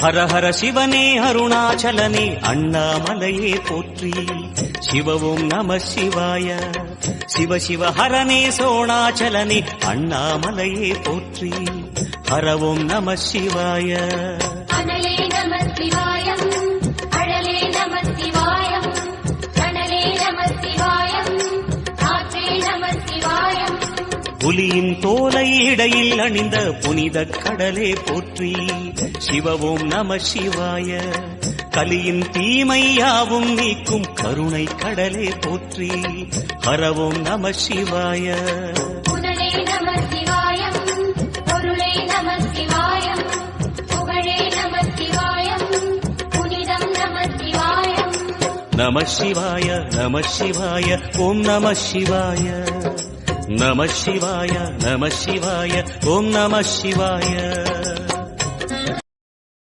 ஹர ஹர சிவனே அருணாச்சலனே அண்ணாமலையே போற்றி. சிவவும் நம சிவாய. சிவ சிவ ஹரனே சோணாச்சலனே அண்ணாமலையே போற்றி. ஹரவும் நம சிவாய. அனலே நம சிவாயம், அழலே நம சிவாயம், கனலே நம சிவாயம், காற்றே நம சிவாயம். புலியின் தோலை இடையில் அணிந்த புனித கடலே போற்றி. சிவவும் நம சிவாய. கலியின் தீமையாவும் நீக்கும் கருணை கடலே போற்றி. ஹரவும் நம சிவாய. புனலே நம சிவாயம், பொருளே நம சிவாயம், புகழே நம சிவாயம், புனிதம் நம சிவாயம். நம சிவாய நம சிவாய ஓம் நம சிவாய. நம சிவாய நம சிவாய ஓம் நம சிவாய.